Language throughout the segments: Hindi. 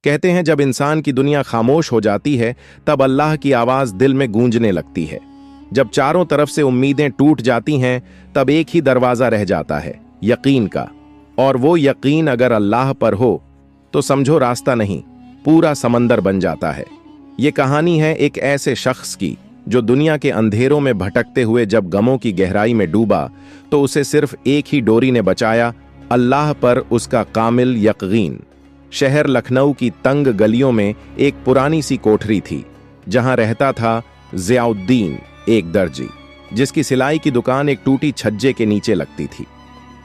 कहते हैं जब इंसान की दुनिया खामोश हो जाती है तब अल्लाह की आवाज दिल में गूंजने लगती है। जब चारों तरफ से उम्मीदें टूट जाती हैं तब एक ही दरवाजा रह जाता है, यकीन का। और वो यकीन अगर अल्लाह पर हो तो समझो रास्ता नहीं, पूरा समंदर बन जाता है। ये कहानी है एक ऐसे शख्स की जो दुनिया के अंधेरों में भटकते हुए जब गमों की गहराई में डूबा तो उसे सिर्फ एक ही डोरी ने बचाया, अल्लाह पर उसका कामिल यकीन। शहर लखनऊ की तंग गलियों में एक पुरानी सी कोठरी थी जहां रहता था ज़ियाउद्दीन, एक दर्जी जिसकी सिलाई की दुकान एक टूटी छज्जे के नीचे लगती थी।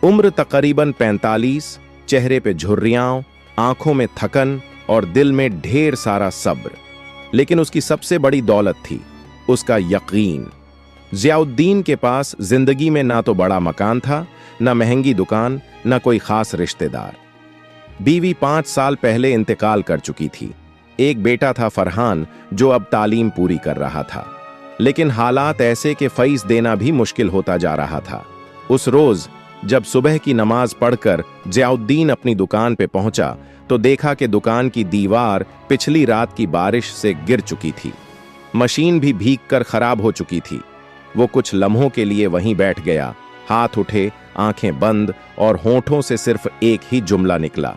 उम्र तकरीबन 45, चेहरे पे झुर्रियां, आंखों में थकन और दिल में ढेर सारा सब्र। लेकिन उसकी सबसे बड़ी दौलत थी उसका यकीन। ज़ियाउद्दीन के पास जिंदगी में ना तो बड़ा मकान था, ना महंगी दुकान, ना कोई खास रिश्तेदार। बीवी 5 साल पहले इंतकाल कर चुकी थी। एक बेटा था फरहान जो अब तालीम पूरी कर रहा था, लेकिन हालात ऐसे कि फीस देना भी मुश्किल होता जा रहा था। उस रोज जब सुबह की नमाज पढ़कर ज़ियाउद्दीन अपनी दुकान पे पहुंचा तो देखा कि दुकान की दीवार पिछली रात की बारिश से गिर चुकी थी। मशीन भी भीग कर खराब हो चुकी थी। वो कुछ लम्हों के लिए वहीं बैठ गया, हाथ उठे, आंखें बंद और होंठों से सिर्फ एक ही जुमला निकला,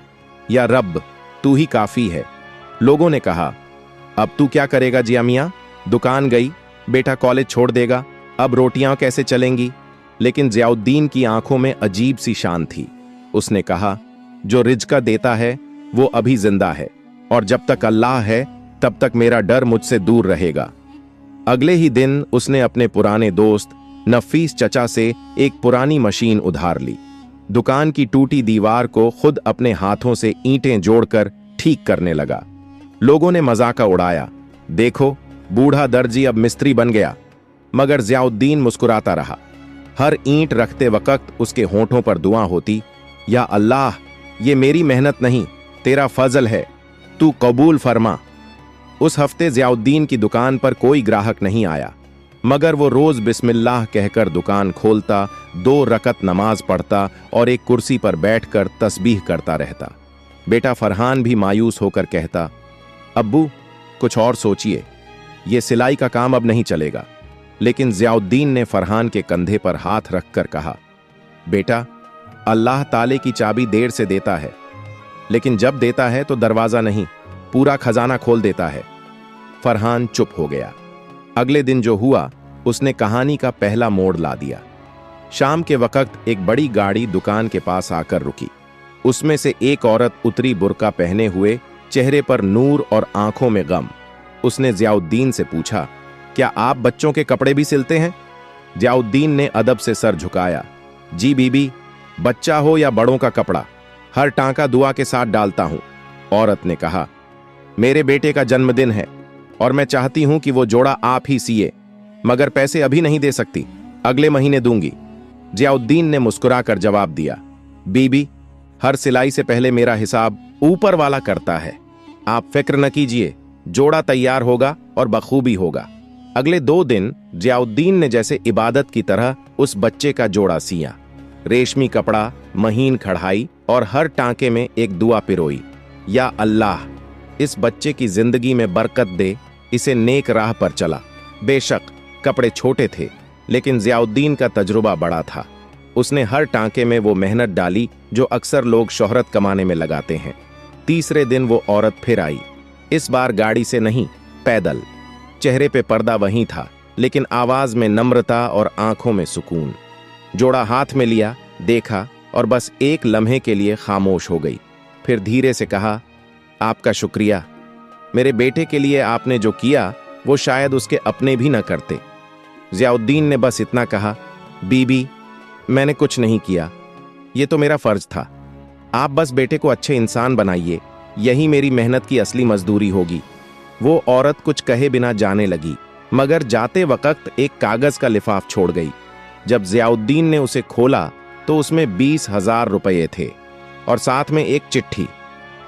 या रब तू ही काफी है। लोगों ने कहा, अब तू क्या करेगा जिया मियां? दुकान गई, बेटा कॉलेज छोड़ देगा, अब रोटियां कैसे चलेंगी? लेकिन ज़ियाउद्दीन की आंखों में अजीब सी शान थी। उसने कहा, जो रिज़्क़ देता है वो अभी जिंदा है और जब तक अल्लाह है तब तक मेरा डर मुझसे दूर रहेगा। अगले ही दिन उसने अपने पुराने दोस्त नफीस चचा से एक पुरानी मशीन उधार ली। दुकान की टूटी दीवार को खुद अपने हाथों से ईंटें जोड़कर ठीक करने लगा। लोगों ने मजाक उड़ाया, देखो बूढ़ा दर्जी अब मिस्त्री बन गया। मगर ज़ियाउद्दीन मुस्कुराता रहा। हर ईंट रखते वक्त उसके होंठों पर दुआ होती, या अल्लाह ये मेरी मेहनत नहीं, तेरा फजल है, तू कबूल फरमा। उस हफ्ते ज़ियाउद्दीन की दुकान पर कोई ग्राहक नहीं आया, मगर वो रोज बिस्मिल्लाह कहकर दुकान खोलता, 2 रकत नमाज पढ़ता और एक कुर्सी पर बैठकर तस्बीह करता रहता। बेटा फरहान भी मायूस होकर कहता, अब्बू कुछ और सोचिए, ये सिलाई का काम अब नहीं चलेगा। लेकिन ज़ियाउद्दीन ने फरहान के कंधे पर हाथ रखकर कहा, बेटा अल्लाह ताले की चाबी देर से देता है, लेकिन जब देता है तो दरवाजा नहीं, पूरा खजाना खोल देता है। फरहान चुप हो गया। अगले दिन जो हुआ उसने कहानी का पहला मोड़ ला दिया। शाम के वक्त एक बड़ी गाड़ी दुकान के पास आकर रुकी। उसमें से एक औरत उतरी, बुर्का पहने हुए, चेहरे पर नूर और आंखों में गम। उसने ज़ियाउद्दीन से पूछा, क्या आप बच्चों के कपड़े भी सिलते हैं? ज़ियाउद्दीन ने अदब से सर झुकाया, जी बीबी, बच्चा हो या बड़ों का कपड़ा, हर टांका दुआ के साथ डालता हूं। औरत ने कहा, मेरे बेटे का जन्मदिन है और मैं चाहती हूं कि वो जोड़ा आप ही सिए, मगर पैसे अभी नहीं दे सकती, अगले महीने दूंगी। ज़ियाउद्दीन ने मुस्कुराकर जवाब दिया, बीबी हर सिलाई से पहले मेरा हिसाब ऊपर वाला करता है, आप फिक्र न कीजिए, जोड़ा तैयार होगा और बखूबी होगा। अगले 2 दिन ज़ियाउद्दीन ने जैसे इबादत की तरह उस बच्चे का जोड़ा सिया। रेशमी कपड़ा, महीन कढ़ाई और हर टांके में एक दुआ पिरोई, या अल्लाह इस बच्चे की जिंदगी में बरकत दे, इसे नेक राह पर चला। बेशक कपड़े छोटे थे, लेकिन ज़ियाउद्दीन का तजुर्बा बड़ा था। उसने हर टांके में वो मेहनत डाली जो अक्सर लोग शोहरत कमाने में लगाते हैं। तीसरे दिन वो औरत फिर आई, इस बार गाड़ी से नहीं, पैदल। चेहरे पे पर्दा वहीं था, लेकिन आवाज में नम्रता और आंखों में सुकून। जोड़ा हाथ में लिया, देखा और बस एक लम्हे के लिए खामोश हो गई। फिर धीरे से कहा, आपका शुक्रिया, मेरे बेटे के लिए आपने जो किया वो शायद उसके अपने भी न करते। ज़ियाउद्दीन ने बस इतना कहा, बीबी मैंने कुछ नहीं किया, ये तो मेरा फर्ज था, आप बस बेटे को अच्छे इंसान बनाइए, यही मेरी मेहनत की असली मजदूरी होगी। वो औरत कुछ कहे बिना जाने लगी, मगर जाते वक्त एक कागज का लिफाफ छोड़ गई। जब ज़ियाउद्दीन ने उसे खोला तो उसमें 20,000 रुपये थे और साथ में एक चिट्ठी।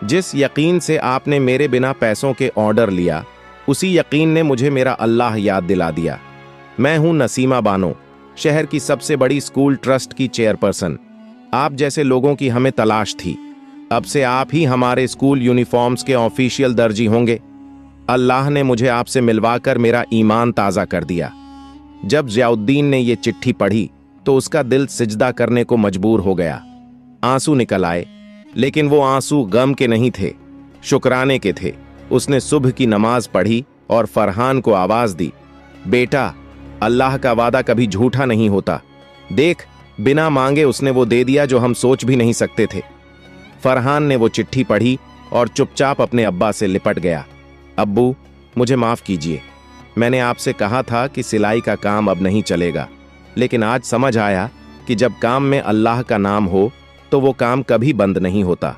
जिस यकीन से आपने मेरे बिना पैसों के ऑर्डर लिया, उसी यकीन ने मुझे मेरा अल्लाह याद दिला दिया। मैं हूं नसीमा बानो, शहर की सबसे बड़ी स्कूल ट्रस्ट की चेयरपर्सन। आप जैसे लोगों की हमें तलाश थी। अब से आप ही हमारे स्कूल यूनिफॉर्म्स के ऑफिशियल दर्जी होंगे। अल्लाह ने मुझे आपसे मिलवाकर मेरा ईमान ताज़ा कर दिया। जब ज़ियाउद्दीन ने ये चिट्ठी पढ़ी तो उसका दिल सिजदा करने को मजबूर हो गया। आंसू निकल आए, लेकिन वो आंसू गम के नहीं थे, शुक्राने के थे। उसने सुबह की नमाज पढ़ी और फरहान को आवाज दी, बेटा, अल्लाह का वादा कभी झूठा नहीं होता। देख, बिना मांगे उसने वो दे दिया जो हम सोच भी नहीं सकते थे। फरहान ने वो चिट्ठी पढ़ी और चुपचाप अपने अब्बा से लिपट गया। अब्बू, मुझे माफ कीजिए। मैंने आपसे कहा था कि सिलाई का काम अब नहीं चलेगा, लेकिन आज समझ आया कि जब काम में अल्लाह का नाम हो तो वो काम कभी बंद नहीं होता।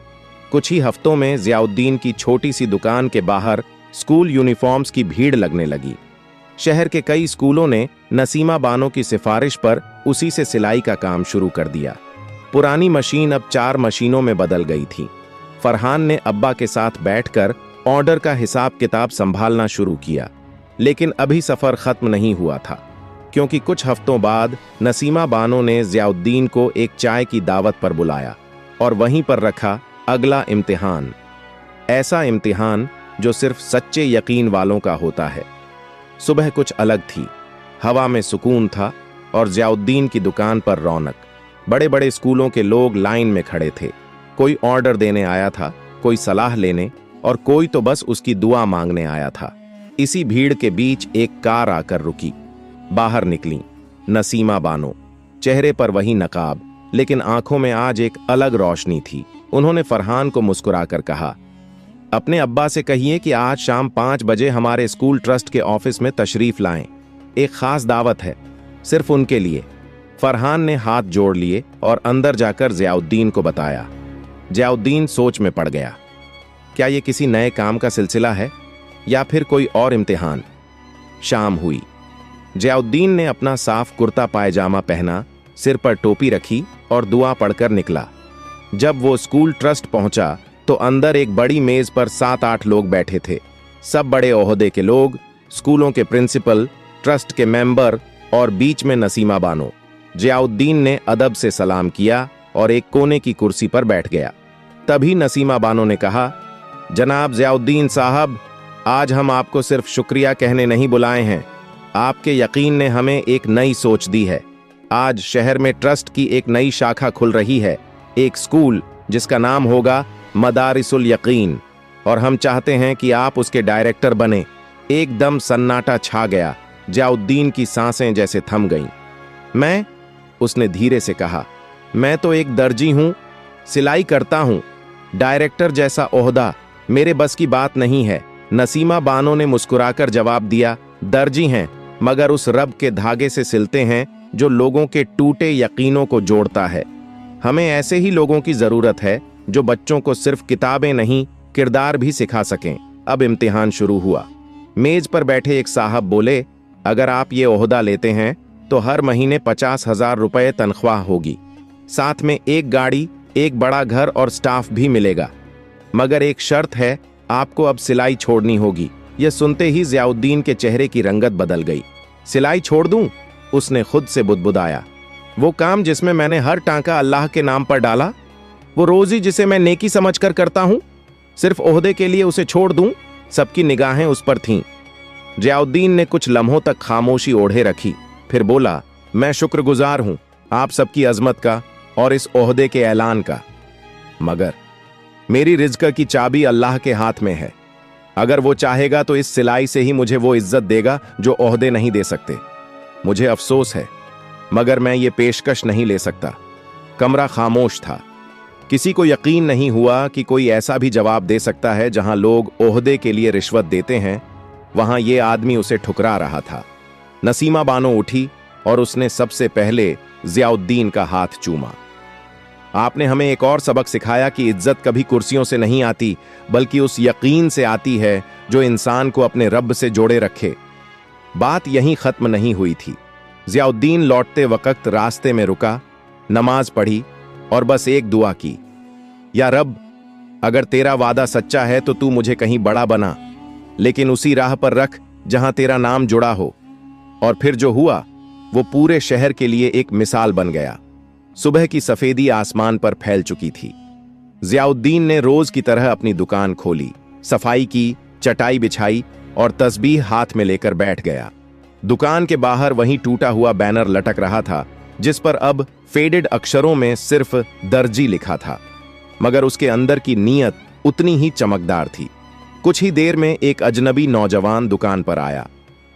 कुछ ही हफ्तों में ज़ियाउद्दीन की छोटी सी दुकान के बाहर स्कूल यूनिफॉर्म्स की भीड़ लगने लगी। शहर के कई स्कूलों ने नसीमा बानो की सिफारिश पर उसी से सिलाई का काम शुरू कर दिया। पुरानी मशीन अब 4 मशीनों में बदल गई थी। फरहान ने अब्बा के साथ बैठकर ऑर्डर का हिसाब किताब संभालना शुरू किया, लेकिन अभी सफर खत्म नहीं हुआ था, क्योंकि कुछ हफ्तों बाद नसीमा बानो ने ज़ियाउद्दीन को एक चाय की दावत पर बुलाया और वहीं पर रखा अगला इम्तिहान। ऐसा इम्तिहान जो सिर्फ सच्चे यकीन वालों का होता है। सुबह कुछ अलग थी, हवा में सुकून था और ज़ियाउद्दीन की दुकान पर रौनक। बड़े बड़े स्कूलों के लोग लाइन में खड़े थे। कोई ऑर्डर देने आया था, कोई सलाह लेने और कोई तो बस उसकी दुआ मांगने आया था। इसी भीड़ के बीच एक कार आकर रुकी। बाहर निकली नसीमा बानो, चेहरे पर वही नकाब, लेकिन आंखों में आज एक अलग रोशनी थी। उन्होंने फरहान को मुस्कुराकर कहा, अपने अब्बा से कहिए कि आज शाम 5 बजे हमारे स्कूल ट्रस्ट के ऑफिस में तशरीफ लाएं। एक खास दावत है, सिर्फ उनके लिए। फरहान ने हाथ जोड़ लिए और अंदर जाकर ज़ियाउद्दीन को बताया। ज़ियाउद्दीन सोच में पड़ गया। क्या ये किसी नए काम का सिलसिला है या फिर कोई और इम्तिहान? शाम हुई। ज़ियाउद्दीन ने अपना साफ कुर्ता पायजामा पहना, सिर पर टोपी रखी और दुआ पढ़कर निकला। जब वो स्कूल ट्रस्ट पहुंचा तो अंदर एक बड़ी मेज पर 7-8 लोग बैठे थे। सब बड़े ओहदे के लोग, स्कूलों के प्रिंसिपल, ट्रस्ट के मेंबर और बीच में नसीमा बानो। ज़ियाउद्दीन ने अदब से सलाम किया और एक कोने की कुर्सी पर बैठ गया। तभी नसीमा बानो ने कहा, जनाब ज़ियाउद्दीन साहब, आज हम आपको सिर्फ शुक्रिया कहने नहीं बुलाए हैं। आपके यकीन ने हमें एक नई सोच दी है। आज शहर में ट्रस्ट की एक नई शाखा खुल रही है, एक स्कूल जिसका नाम होगा मदारिसुल यकीन, और हम चाहते हैं कि आप उसके डायरेक्टर बने। एकदम सन्नाटा छा गया। ज़ियाउद्दीन की सांसें जैसे थम गईं। मैं, उसने धीरे से कहा, मैं तो एक दर्जी हूं, सिलाई करता हूं। डायरेक्टर जैसा ओहदा मेरे बस की बात नहीं है। नसीमा बानो ने मुस्कुराकर जवाब दिया, दर्जी हैं, मगर उस रब के धागे से सिलते हैं जो लोगों के टूटे यकीनों को जोड़ता है। हमें ऐसे ही लोगों की जरूरत है जो बच्चों को सिर्फ किताबें नहीं, किरदार भी सिखा सकें। अब इम्तिहान शुरू हुआ। मेज पर बैठे एक साहब बोले, अगर आप ये ओहदा लेते हैं तो हर महीने 50,000 रुपए तनख्वाह होगी, साथ में एक गाड़ी, एक बड़ा घर और स्टाफ भी मिलेगा। मगर एक शर्त है, आपको अब सिलाई छोड़नी होगी। यह सुनते ही ज़ियाउद्दीन के चेहरे की रंगत बदल गई। सिलाई छोड़ दूं? उसने खुद से बुदबुदाया। वो काम जिसमें मैंने हर टांका अल्लाह के नाम पर डाला, वो रोजी जिसे मैं नेकी समझकर करता हूं, सिर्फ ओहदे के लिए उसे छोड़ दूं? सबकी निगाहें उस पर थीं। ज़ियाउद्दीन ने कुछ लम्हों तक खामोशी ओढ़े रखी, फिर बोला, मैं शुक्रगुजार हूं आप सबकी अजमत का और इस ओहदे के ऐलान का, मगर मेरी रिज़्क की चाबी अल्लाह के हाथ में है। अगर वो चाहेगा तो इस सिलाई से ही मुझे वो इज्जत देगा जो ओहदे नहीं दे सकते। मुझे अफसोस है, मगर मैं ये पेशकश नहीं ले सकता। कमरा खामोश था। किसी को यकीन नहीं हुआ कि कोई ऐसा भी जवाब दे सकता है जहां लोग ओहदे के लिए रिश्वत देते हैं, वहां ये आदमी उसे ठुकरा रहा था। नसीमा बानो उठी और उसने सबसे पहले ज़ियाउद्दीन का हाथ चूमा। आपने हमें एक और सबक सिखाया कि इज्जत कभी कुर्सियों से नहीं आती, बल्कि उस यकीन से आती है जो इंसान को अपने रब से जोड़े रखे। बात यहीं खत्म नहीं हुई थी। ज़ियाउद्दीन लौटते वक्त रास्ते में रुका, नमाज पढ़ी और बस एक दुआ की, या रब, अगर तेरा वादा सच्चा है तो तू मुझे कहीं बड़ा बना, लेकिन उसी राह पर रख जहां तेरा नाम जुड़ा हो। और फिर जो हुआ वो पूरे शहर के लिए एक मिसाल बन गया। सुबह की सफेदी आसमान पर फैल चुकी थी। जियाउद्दीन ने रोज की तरह अपनी दुकान खोली, सफाई की, चटाई बिछाई और तस्बीह हाथ में लेकर बैठ गया। दुकान के बाहर वहीं टूटा हुआ बैनर लटक रहा था जिस पर अब फेडेड अक्षरों में सिर्फ दर्जी लिखा था, मगर उसके अंदर की नीयत उतनी ही चमकदार थी। कुछ ही देर में एक अजनबी नौजवान दुकान पर आया।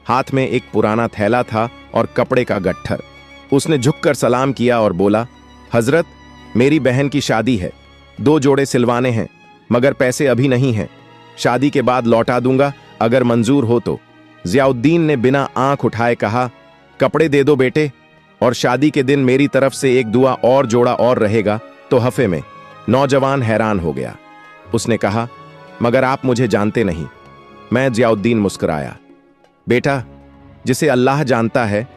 हाथ में एक पुराना थैला था और कपड़े का गट्ठर। उसने झुककर सलाम किया और बोला, हजरत, मेरी बहन की शादी है, 2 जोड़े सिलवाने हैं, मगर पैसे अभी नहीं हैं। शादी के बाद लौटा दूंगा अगर मंजूर हो तो। जियाउद्दीन ने बिना आंख उठाए कहा, कपड़े दे दो बेटे, और शादी के दिन मेरी तरफ से एक दुआ और जोड़ा और रहेगा तो हफे में। नौजवान हैरान हो गया। उसने कहा, मगर आप मुझे जानते नहीं। मैं जियाउद्दीन मुस्कुराया। बेटा, जिसे अल्लाह जानता है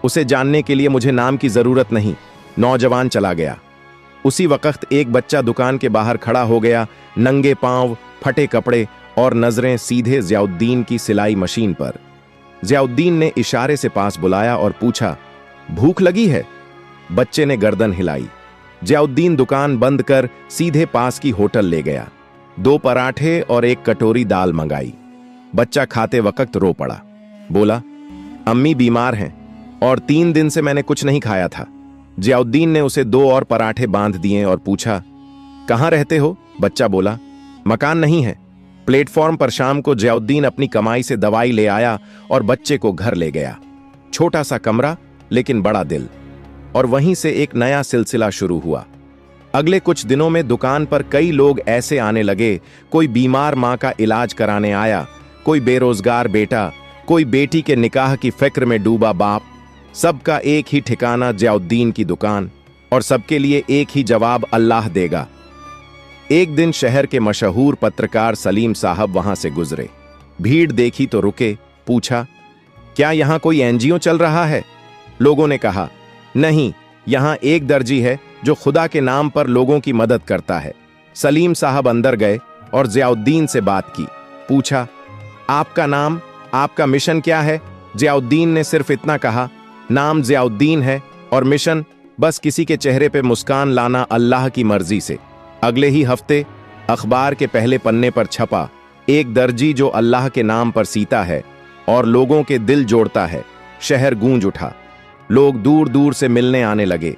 उसे जानने के लिए मुझे नाम की जरूरत नहीं। नौजवान चला गया। उसी वक्त एक बच्चा दुकान के बाहर खड़ा हो गया, नंगे पांव, फटे कपड़े और नजरें सीधे जियाउद्दीन की सिलाई मशीन पर। जियाउद्दीन ने इशारे से पास बुलाया और पूछा, भूख लगी है? बच्चे ने गर्दन हिलाई। जियाउद्दीन दुकान बंद कर सीधे पास की होटल ले गया। 2 पराठे और 1 कटोरी दाल मंगाई। बच्चा खाते वक्त रो पड़ा। बोला, अम्मी बीमार हैं और 3 दिन से मैंने कुछ नहीं खाया था। जियाउद्दीन ने उसे 2 और पराठे बांध दिए और पूछा, कहाँ रहते हो? बच्चा बोला, मकान नहीं है। प्लेटफॉर्म पर शाम को जियाउद्दीन अपनी कमाई से दवाई ले आया और बच्चे को घर ले गया। छोटा सा कमरा लेकिन बड़ा दिल। और वहीं से एक नया सिलसिला शुरू हुआ। अगले कुछ दिनों में दुकान पर कई लोग ऐसे आने लगे। कोई बीमार मां का इलाज कराने आया, कोई बेरोजगार बेटा, कोई बेटी के निकाह की फिक्र में डूबा बाप। सबका एक ही ठिकाना जियाउद्दीन की दुकान, और सबके लिए एक ही जवाब, अल्लाह देगा। एक दिन शहर के मशहूर पत्रकार सलीम साहब वहां से गुजरे। भीड़ देखी तो रुके, पूछा, क्या यहां कोई एनजीओ चल रहा है? लोगों ने कहा, नहीं, यहां एक दर्जी है जो खुदा के नाम पर लोगों की मदद करता है। सलीम साहब अंदर गए और जियाउद्दीन से बात की। पूछा, आपका नाम, आपका मिशन क्या है? जियाउद्दीन ने सिर्फ इतना कहा, नाम जियाउद्दीन है और मिशन बस किसी के चेहरे पे मुस्कान लाना अल्लाह की मर्जी से। अगले ही हफ्ते अखबार के पहले पन्ने पर छपा, एक दर्जी जो अल्लाह के नाम पर सीता है और लोगों के दिल जोड़ता है। शहर गूंज उठा। लोग दूर दूर से मिलने आने लगे।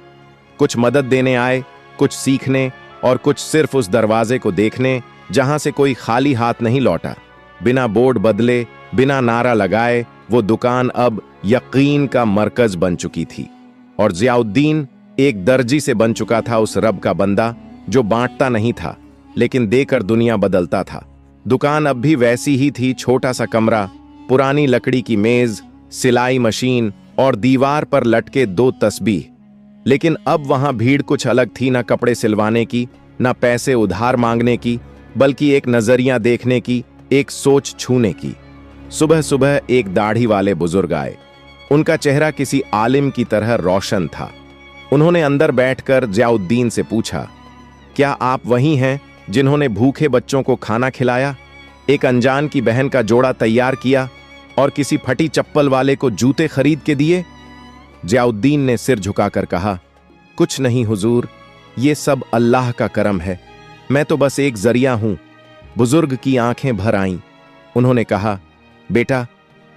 कुछ मदद देने आए, कुछ सीखने और कुछ सिर्फ उस दरवाजे को देखने जहां से कोई खाली हाथ नहीं लौटा। बिना बोर्ड बदले, बिना नारा लगाए, वो दुकान अब यकीन का मरकज बन चुकी थी। और जियाउद्दीन एक दर्जी से बन चुका था उस रब का बंदा जो बांटता नहीं था लेकिन देकर दुनिया बदलता था। दुकान अब भी वैसी ही थी, छोटा सा कमरा, पुरानी लकड़ी की मेज, सिलाई मशीन और दीवार पर लटके 2 तस्बीह। लेकिन अब वहां भीड़ कुछ अलग थी, ना कपड़े सिलवाने की, ना पैसे उधार मांगने की, बल्कि एक नजरिया देखने की, एक सोच छूने की। सुबह सुबह एक दाढ़ी वाले बुजुर्ग आए। उनका चेहरा किसी आलिम की तरह रोशन था। उन्होंने अंदर बैठकर जियाउद्दीन से पूछा, क्या आप वही हैं जिन्होंने भूखे बच्चों को खाना खिलाया, एक अनजान की बहन का जोड़ा तैयार किया और किसी फटी चप्पल वाले को जूते खरीद के दिए? जियाउद्दीन ने सिर झुकाकर कहा, कुछ नहीं हुजूर, ये सब अल्लाह का करम है, मैं तो बस एक जरिया हूं। बुजुर्ग की आंखें भर आईं। उन्होंने कहा, बेटा,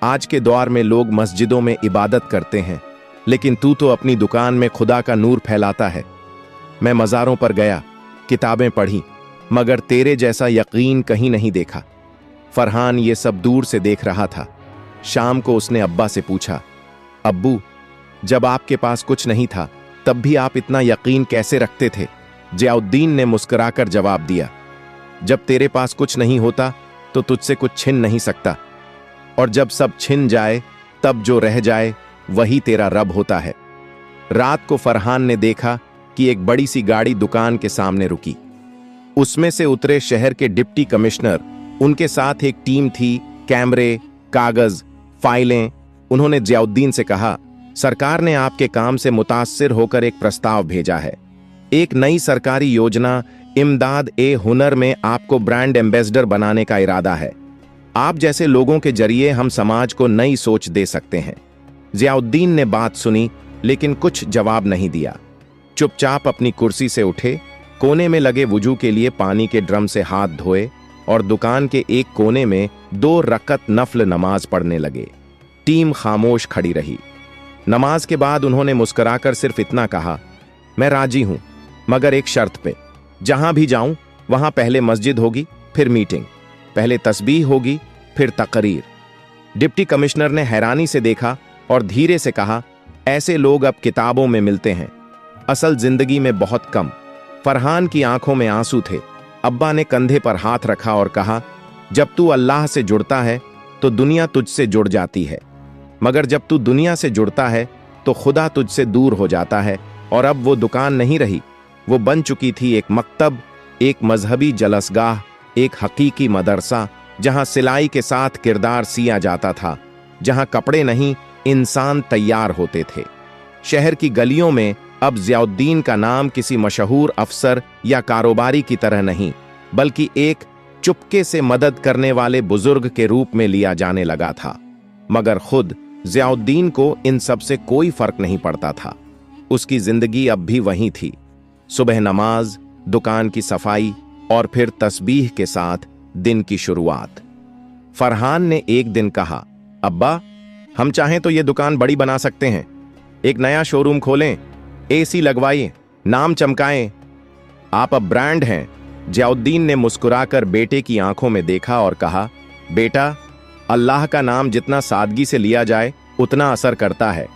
आज के दौर में लोग मस्जिदों में इबादत करते हैं, लेकिन तू तो अपनी दुकान में खुदा का नूर फैलाता है। मैं मज़ारों पर गया, किताबें पढ़ी, मगर तेरे जैसा यकीन कहीं नहीं देखा। फरहान ये सब दूर से देख रहा था। शाम को उसने अब्बा से पूछा, अब्बू, जब आपके पास कुछ नहीं था तब भी आप इतना यकीन कैसे रखते थे? जियाउद्दीन ने मुस्कुराकर जवाब दिया, जब तेरे पास कुछ नहीं होता तो तुझसे कुछ छिन नहीं सकता, और जब सब छिन जाए तब जो रह जाए वही तेरा रब होता है। रात को फरहान ने देखा कि एक बड़ी सी गाड़ी दुकान के सामने रुकी। उसमें से उतरे शहर के डिप्टी कमिश्नर, उनके साथ एक टीम थी, कैमरे, कागज, फाइलें। उन्होंने जियाउद्दीन से कहा, सरकार ने आपके काम से मुतासिर होकर एक प्रस्ताव भेजा है। एक नई सरकारी योजना इमदाद ए हुनर में आपको ब्रांड एम्बेसडर बनाने का इरादा है। आप जैसे लोगों के जरिए हम समाज को नई सोच दे सकते हैं। जियाउद्दीन ने बात सुनी लेकिन कुछ जवाब नहीं दिया। चुपचाप अपनी कुर्सी से उठे, कोने में लगे वुजू के लिए पानी के ड्रम से हाथ धोए और दुकान के एक कोने में 2 रकअत नफल नमाज पढ़ने लगे। टीम खामोश खड़ी रही। नमाज के बाद उन्होंने मुस्कुराकर सिर्फ इतना कहा, मैं राजी हूं, मगर एक शर्त पे। जहां भी जाऊं वहां पहले मस्जिद होगी, फिर मीटिंग, पहले तस्बीह होगी, फिर तकरीर। डिप्टी कमिश्नर ने हैरानी से देखा और धीरे से कहा, ऐसे लोग अब किताबों में मिलते हैं, असल जिंदगी में बहुत कम। फरहान की आंखों में आंसू थे। अब्बा ने कंधे पर हाथ रखा और कहा, जब तू अल्लाह से जुड़ता है तो दुनिया तुझसे जुड़ जाती है, मगर जब तू दुनिया से जुड़ता है तो खुदा तुझसे दूर हो जाता है। और अब वो दुकान नहीं रही, वो बन चुकी थी एक मकतब, एक मजहबी जलसगाह, एक हकीकी मदरसा, जहां सिलाई के साथ किरदार सिया जाता था, जहां कपड़े नहीं इंसान तैयार होते थे। शहर की गलियों में अब ज़ियाउद्दीन का नाम किसी मशहूर अफसर या कारोबारी की तरह नहीं, बल्कि एक चुपके से मदद करने वाले बुजुर्ग के रूप में लिया जाने लगा था। मगर खुद ज़ियाउद्दीन को इन सब से कोई फर्क नहीं पड़ता था। उसकी जिंदगी अब भी वही थी, सुबह नमाज, दुकान की सफाई और फिर तस्बीह के साथ दिन की शुरुआत। फरहान ने एक दिन कहा, अब्बा, हम चाहें तो ये दुकान बड़ी बना सकते हैं, एक नया शोरूम खोलें, एसी लगवाइए, नाम चमकाएं, आप अब ब्रांड हैं। ज़ियाउद्दीन ने मुस्कुराकर बेटे की आंखों में देखा और कहा, बेटा, अल्लाह का नाम जितना सादगी से लिया जाए उतना असर करता है।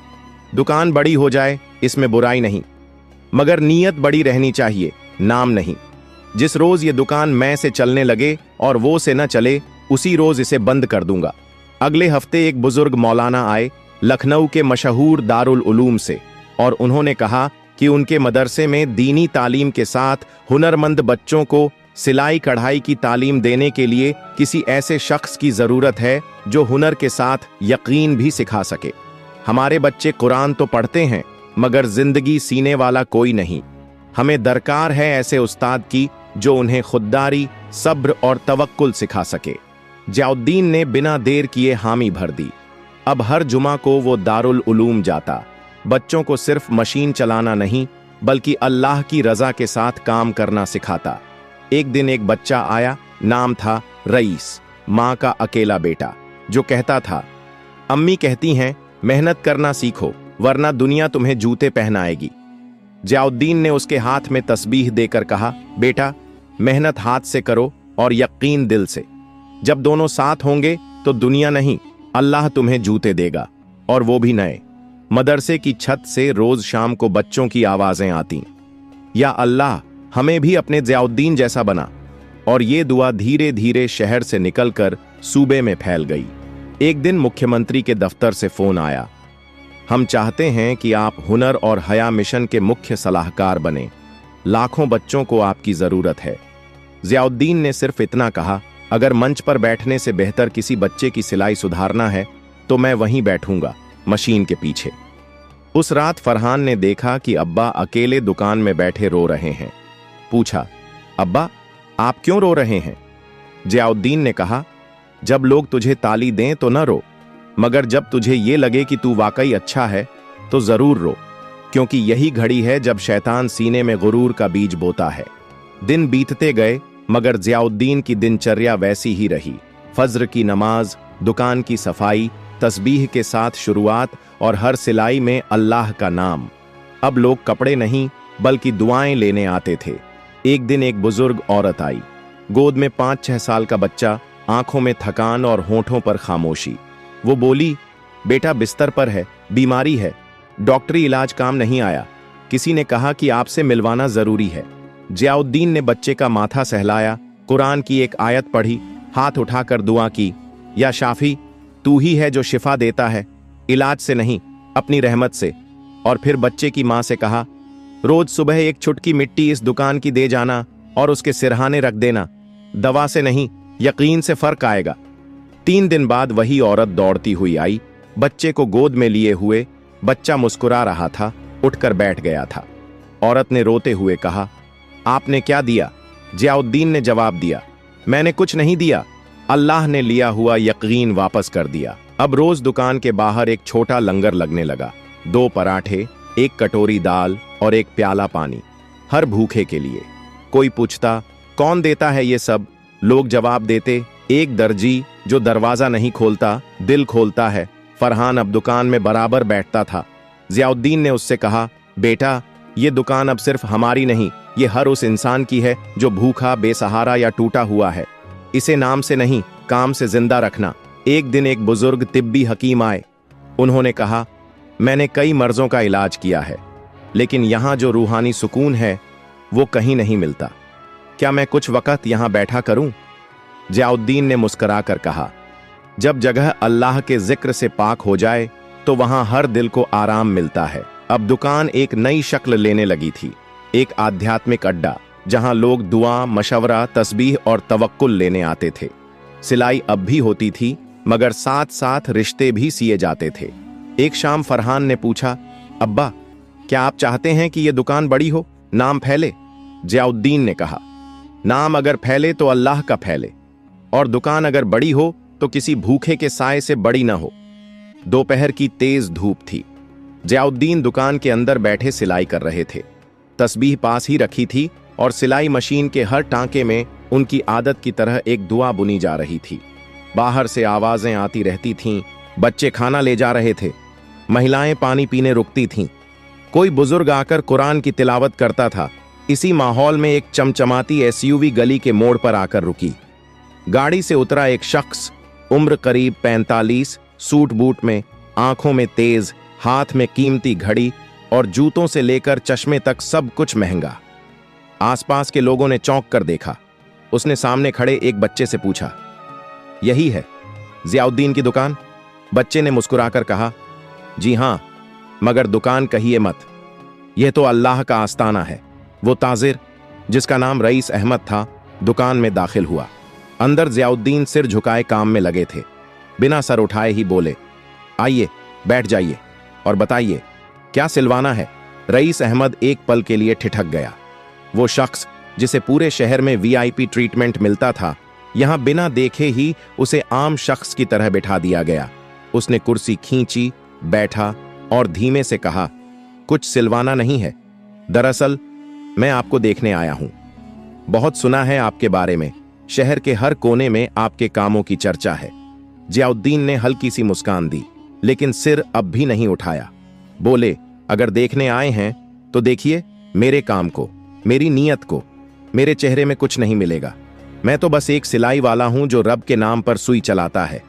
दुकान बड़ी हो जाए, इसमें बुराई नहीं, मगर नीयत बड़ी रहनी चाहिए, नाम नहीं। जिस रोज ये दुकान मैं से चलने लगे और वो से न चले, उसी रोज इसे बंद कर दूंगा। अगले हफ्ते एक बुजुर्ग मौलाना आए लखनऊ के मशहूर दारुल उलूम से, और उन्होंने कहा कि उनके मदरसे में दीनी तालीम के साथ हुनरमंद बच्चों को सिलाई कढ़ाई की तालीम देने के लिए किसी ऐसे शख्स की जरूरत है जो हुनर के साथ यकीन भी सिखा सके। हमारे बच्चे कुरान तो पढ़ते हैं, मगर जिंदगी सीने वाला कोई नहीं। हमें दरकार है ऐसे उस्ताद की जो उन्हें खुददारी, सब्र और तवक्कुल सिखा सके। ज़ियाउद्दीन ने बिना देर किए हामी भर दी। अब हर जुमा को वो दारुल उलूम जाता, बच्चों को सिर्फ मशीन चलाना नहीं बल्कि अल्लाह की रजा के साथ काम करना सिखाता। एक दिन एक बच्चा आया, नाम था रईस, माँ का अकेला बेटा, जो कहता था, अम्मी कहती हैं मेहनत करना सीखो वरना दुनिया तुम्हें जूते पहनाएगी। ज़ियाउद्दीन ने उसके हाथ में तस्बीह देकर कहा, बेटा, मेहनत हाथ से करो और यकीन दिल से। जब दोनों साथ होंगे तो दुनिया नहीं, अल्लाह तुम्हें जूते देगा, और वो भी नए। मदरसे की छत से रोज शाम को बच्चों की आवाजें आती, या अल्लाह हमें भी अपने ज़ियाउद्दीन जैसा बना। और ये दुआ धीरे धीरे शहर से निकलकर सूबे में फैल गई। एक दिन मुख्यमंत्री के दफ्तर से फोन आया, हम चाहते हैं कि आप हुनर और हया मिशन के मुख्य सलाहकार बने, लाखों बच्चों को आपकी जरूरत है। ज़ियाउद्दीन ने सिर्फ इतना कहा, अगर मंच पर बैठने से बेहतर किसी बच्चे की सिलाई सुधारना है तो मैं वहीं बैठूंगा, मशीन के पीछे। उस रात फरहान ने देखा कि अब्बा अकेले दुकान में बैठे रो रहे हैं। पूछा, अब्बा, आप क्यों रो रहे हैं? ज़ियाउद्दीन ने कहा, जब लोग तुझे ताली दें तो न रो, मगर जब तुझे ये लगे कि तू वाकई अच्छा है तो जरूर रो, क्योंकि यही घड़ी है जब शैतान सीने में गुरूर का बीज बोता है। दिन बीतते गए, मगर ज़ियाउद्दीन की दिनचर्या वैसी ही रही। फज्र की नमाज, दुकान की सफाई, तस्बीह के साथ शुरुआत और हर सिलाई में अल्लाह का नाम। अब लोग कपड़े नहीं बल्कि दुआएं लेने आते थे। एक दिन एक बुजुर्ग औरत आई, गोद में 5-6 साल का बच्चा, आंखों में थकान और होठों पर खामोशी। वो बोली, बेटा बिस्तर पर है, बीमारी है, डॉक्टरी इलाज काम नहीं आया, किसी ने कहा कि आपसे मिलवाना जरूरी है। ज़ियाउद्दीन ने बच्चे का माथा सहलाया, कुरान की एक आयत पढ़ी, हाथ उठाकर दुआ की, या शाफी, तू ही है जो शिफा देता है, इलाज से नहीं अपनी रहमत से। और फिर बच्चे की मां से कहा, रोज सुबह एक चुटकी मिट्टी इस दुकान की दे जाना और उसके सिरहाने रख देना, दवा से नहीं यकीन से फर्क आएगा। 3 दिन बाद वही औरत दौड़ती हुई आई, बच्चे को गोद में लिए हुए। बच्चा मुस्कुरा रहा था, उठकर बैठ गया था। औरत ने रोते हुए कहा, आपने क्या दिया? ज़ियाउद्दीन ने जवाब दिया, मैंने कुछ नहीं दिया, अल्लाह ने लिया हुआ यकीन वापस कर दिया। अब रोज दुकान के बाहर एक छोटा लंगर लगने लगा, 2 पराठे, 1 कटोरी दाल और 1 प्याला पानी, हर भूखे के लिए। कोई पूछता, कौन देता है ये सब? लोग जवाब देते, एक दर्जी जो दरवाजा नहीं खोलता, दिल खोलता है। फरहान अब दुकान में बराबर बैठता था। जियाउद्दीन ने उससे कहा, बेटा, ये दुकान अब सिर्फ हमारी नहीं, ये हर उस इंसान की है जो भूखा, बेसहारा या टूटा हुआ है। इसे नाम से नहीं, काम से जिंदा रखना। एक दिन एक बुजुर्ग तिब्बी हकीम आए। उन्होंने कहा, मैंने कई मर्जों का इलाज किया है, लेकिन यहां जो रूहानी सुकून है वो कहीं नहीं मिलता। क्या मैं कुछ वक्त यहां बैठा करूं? जियाउद्दीन ने मुस्कुराकर कहा, जब जगह अल्लाह के जिक्र से पाक हो जाए तो वहां हर दिल को आराम मिलता है। अब दुकान एक नई शक्ल लेने लगी थी, एक आध्यात्मिक अड्डा जहां लोग दुआ, मशवरा, तस्बीह और तवक्कुल लेने आते थे। सिलाई अब भी होती थी, मगर साथ साथ रिश्ते भी सिए जाते थे। एक शाम फरहान ने पूछा, अब्बा, क्या आप चाहते हैं कि यह दुकान बड़ी हो, नाम फैले? जियाउद्दीन ने कहा, नाम अगर फैले तो अल्लाह का फैले, और दुकान अगर बड़ी हो तो किसी भूखे के साए से बड़ी ना हो। दोपहर की तेज धूप थी। जियाउद्दीन दुकान के अंदर बैठे सिलाई कर रहे थे। तस्बीह पास ही रखी थी और सिलाई मशीन के हर टांके में उनकी आदत की तरह एक दुआ बुनी जा रही थी। बाहर से आवाजें आती रहती थीं, बच्चे खाना ले जा रहे थे, महिलाएं पानी पीने रुकती थीं, कोई बुजुर्ग आकर कुरान की तिलावत करता था। इसी माहौल में एक चमचमाती एसयूवी गली के मोड़ पर आकर रुकी। गाड़ी से उतरा एक शख्स, उम्र करीब 45, सूट बूट में, आंखों में तेज, हाथ में कीमती घड़ी और जूतों से लेकर चश्मे तक सब कुछ महंगा। आसपास के लोगों ने चौंक कर देखा। उसने सामने खड़े एक बच्चे से पूछा, यही है जियाउद्दीन की दुकान? बच्चे ने मुस्कुराकर कहा, जी हां, मगर दुकान कहिए मत, यह तो अल्लाह का आस्ताना है। वो ताजिर, जिसका नाम रईस अहमद था, दुकान में दाखिल हुआ। अंदर जियाउद्दीन सिर झुकाए काम में लगे थे। बिना सर उठाए ही बोले, आइए बैठ जाइए और बताइए क्या सिलवाना है? रईस अहमद एक पल के लिए ठिठक गया। वो शख्स जिसे पूरे शहर में वीआईपी ट्रीटमेंट मिलता था, यहां बिना देखे ही उसे आम शख्स की तरह बिठा दिया गया। उसने कुर्सी खींची, बैठा और धीमे से कहा, कुछ सिलवाना नहीं है, दरअसल मैं आपको देखने आया हूं। बहुत सुना है आपके बारे में, शहर के हर कोने में आपके कामों की चर्चा है। जियाउद्दीन ने हल्की सी मुस्कान दी, लेकिन सिर अब भी नहीं उठाया। बोले, अगर देखने आए हैं तो देखिए मेरे काम को, मेरी नीयत को। मेरे चेहरे में कुछ नहीं मिलेगा, मैं तो बस एक सिलाई वाला हूं जो रब के नाम पर सुई चलाता है।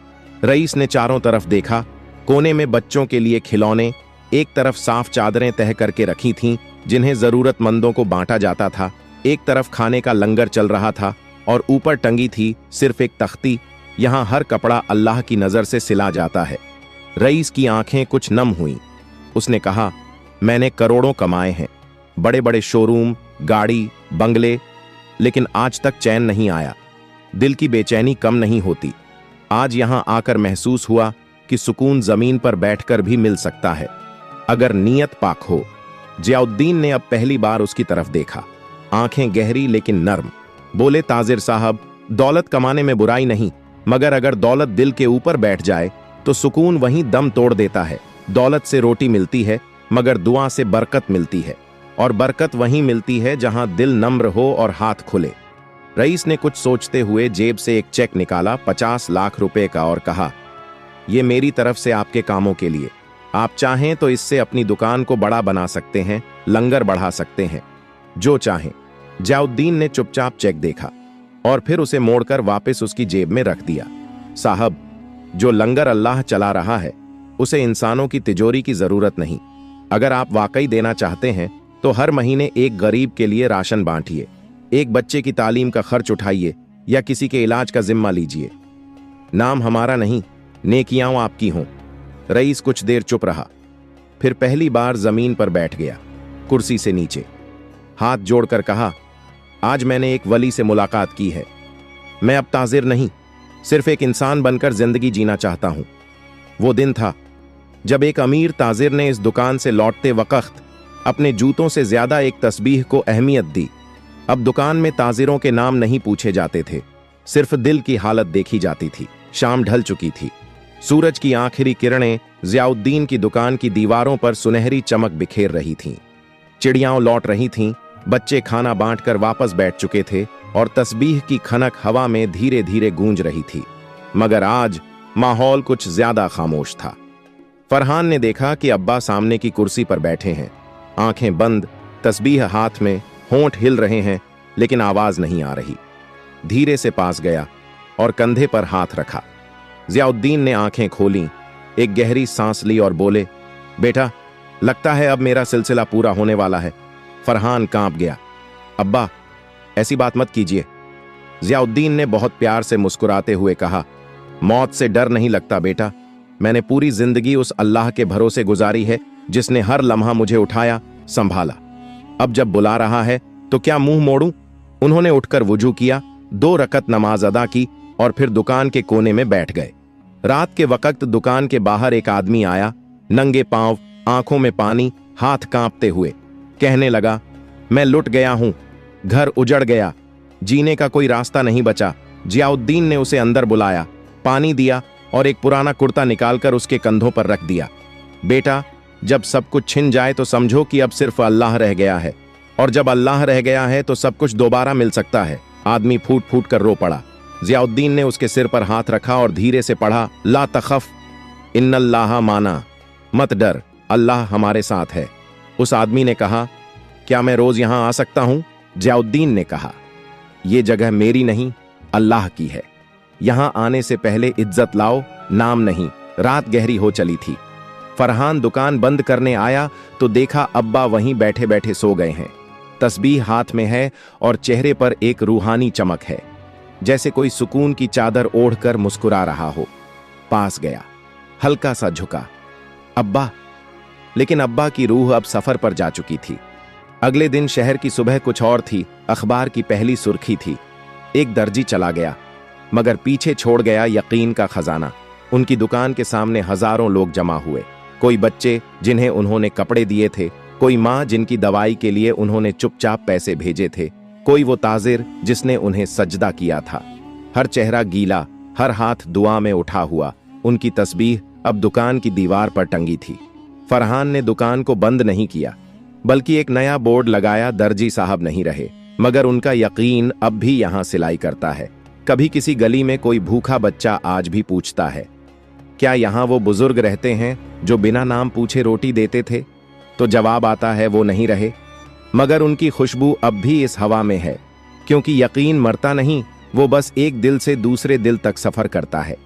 रईस ने चारों तरफ देखा। कोने में बच्चों के लिए खिलौने, एक तरफ साफ चादरें तह करके रखी थीं जिन्हें जरूरतमंदों को बांटा जाता था, एक तरफ खाने का लंगर चल रहा था और ऊपर टंगी थी सिर्फ एक तख्ती, यहां हर कपड़ा अल्लाह की नजर से सिला जाता है। रईस की आंखें कुछ नम हुईं। उसने कहा, मैंने करोड़ों कमाए हैं, बड़े बड़े शोरूम, गाड़ी, बंगले, लेकिन आज तक चैन नहीं आया। दिल की बेचैनी कम नहीं होती। आज यहां आकर महसूस हुआ कि सुकून जमीन पर बैठकर भी मिल सकता है, अगर नीयत पाक हो। जियाउद्दीन ने अब पहली बार उसकी तरफ देखा, आंखें गहरी लेकिन नर्म। बोले, ताजिर साहब, दौलत कमाने में बुराई नहीं, मगर अगर दौलत दिल के ऊपर बैठ जाए तो सुकून वहीं दम तोड़ देता है। दौलत से रोटी मिलती है, मगर दुआ से बरकत मिलती है, और बरकत वहीं मिलती है जहां दिल नम्र हो और हाथ खुले। रईस ने कुछ सोचते हुए जेब से एक चेक निकाला, 50 लाख रुपए का, और कहा, यह मेरी तरफ से आपके कामों के लिए। आप चाहें तो इससे अपनी दुकान को बड़ा बना सकते हैं, लंगर बढ़ा सकते हैं, जो चाहें। जियाउद्दीन ने चुपचाप चेक देखा और फिर उसे मोड़कर वापस उसकी जेब में रख दिया। साहब, जो लंगर अल्लाह चला रहा है उसे इंसानों की तिजोरी की जरूरत नहीं। अगर आप वाकई देना चाहते हैं तो हर महीने एक गरीब के लिए राशन बांटिए, एक बच्चे की तालीम का खर्च उठाइए या किसी के इलाज का जिम्मा लीजिए। नाम हमारा नहीं, नेकियां आपकी हों। रईस कुछ देर चुप रहा, फिर पहली बार जमीन पर बैठ गया, कुर्सी से नीचे। हाथ जोड़कर कहा, आज मैंने एक वली से मुलाकात की है। मैं अब ताजिर नहीं, सिर्फ एक इंसान बनकर जिंदगी जीना चाहता हूं। वो दिन था जब एक अमीर ताजिर ने इस दुकान से लौटते वक्त अपने जूतों से ज्यादा एक तस्बीह को अहमियत दी। अब दुकान में ताजिरों के नाम नहीं पूछे जाते थे, सिर्फ दिल की हालत देखी जाती थी। शाम ढल चुकी थी। सूरज की आखिरी किरणें जियाउद्दीन की दुकान की दीवारों पर सुनहरी चमक बिखेर रही थीं। चिड़ियाओं लौट रही थीं, बच्चे खाना बांटकर वापस बैठ चुके थे और तस्बीह की खनक हवा में धीरे धीरे गूंज रही थी। मगर आज माहौल कुछ ज्यादा खामोश था। फरहान ने देखा कि अब्बा सामने की कुर्सी पर बैठे हैं, आंखें बंद, तस्बीह हाथ में, होंठ हिल रहे हैं लेकिन आवाज नहीं आ रही। धीरे से पास गया और कंधे पर हाथ रखा। जियाउद्दीन ने आंखें खोलीं, एक गहरी सांस ली और बोले, बेटा, लगता है अब मेरा सिलसिला पूरा होने वाला है। फरहान कांप गया। अब्बा, ऐसी बात मत कीजिए। जियाउद्दीन ने बहुत प्यार से मुस्कुराते हुए कहा, मौत से डर नहीं लगता बेटा। मैंने पूरी जिंदगी उस अल्लाह के भरोसे गुजारी है जिसने हर लम्हा मुझे उठाया, संभाला। अब जब बुला रहा है तो क्या मुंह मोड़ूं? उन्होंने उठकर वुजू किया, 2 रकत नमाज अदा की और फिर दुकान के कोने में बैठ गए। रात के वक्त दुकान के बाहर एक आदमी आया, नंगे पांव, आंखों में पानी, हाथ कांपते हुए। कहने लगा, मैं लुट गया हूं, घर उजड़ गया, जीने का कोई रास्ता नहीं बचा। जियाउद्दीन ने उसे अंदर बुलाया, पानी दिया और एक पुराना कुर्ता निकालकर उसके कंधों पर रख दिया। बेटा, जब सब कुछ छिन जाए तो समझो कि अब सिर्फ अल्लाह रह गया है, और जब अल्लाह रह गया है तो सब कुछ दोबारा मिल सकता है। आदमी फूट फूट कर रो पड़ा। जियाउद्दीन ने उसके सिर पर हाथ रखा और धीरे से पढ़ा, ला तखफ इन्नल्लाह माना, मत डर, अल्लाह हमारे साथ है। उस आदमी ने कहा, क्या मैं रोज यहां आ सकता हूं? जियाउद्दीन ने कहा, यह जगह मेरी नहीं, अल्लाह की है। यहां आने से पहले इज्जत लाओ, नाम नहीं। रात गहरी हो चली थी। फरहान दुकान बंद करने आया तो देखा अब्बा वहीं बैठे बैठे सो गए हैं। तस्बीह हाथ में है और चेहरे पर एक रूहानी चमक है, जैसे कोई सुकून की चादर ओढ़कर मुस्कुरा रहा हो। पास गया, हल्का सा झुका, अब्बा। लेकिन अब्बा की रूह अब सफर पर जा चुकी थी। अगले दिन शहर की सुबह कुछ और थी। अखबार की पहली सुर्खी थी, एक दर्जी चला गया मगर पीछे छोड़ गया यकीन का खजाना। उनकी दुकान के सामने हजारों लोग जमा हुए। कोई बच्चे जिन्हें उन्होंने कपड़े दिए थे, कोई माँ जिनकी दवाई के लिए उन्होंने चुपचाप पैसे भेजे थे, कोई वो ताजिर जिसने उन्हें सजदा किया था। हर चेहरा गीला, हर हाथ दुआ में उठा हुआ। उनकी तस्बीह अब दुकान की दीवार पर टंगी थी। फरहान ने दुकान को बंद नहीं किया, बल्कि एक नया बोर्ड लगाया, दर्जी साहब नहीं रहे, मगर उनका यकीन अब भी यहां सिलाई करता है। कभी किसी गली में कोई भूखा बच्चा आज भी पूछता है, क्या यहां वो बुजुर्ग रहते हैं जो बिना नाम पूछे रोटी देते थे? तो जवाब आता है, वो नहीं रहे, मगर उनकी खुशबू अब भी इस हवा में है, क्योंकि यकीन मरता नहीं, वो बस एक दिल से दूसरे दिल तक सफर करता है।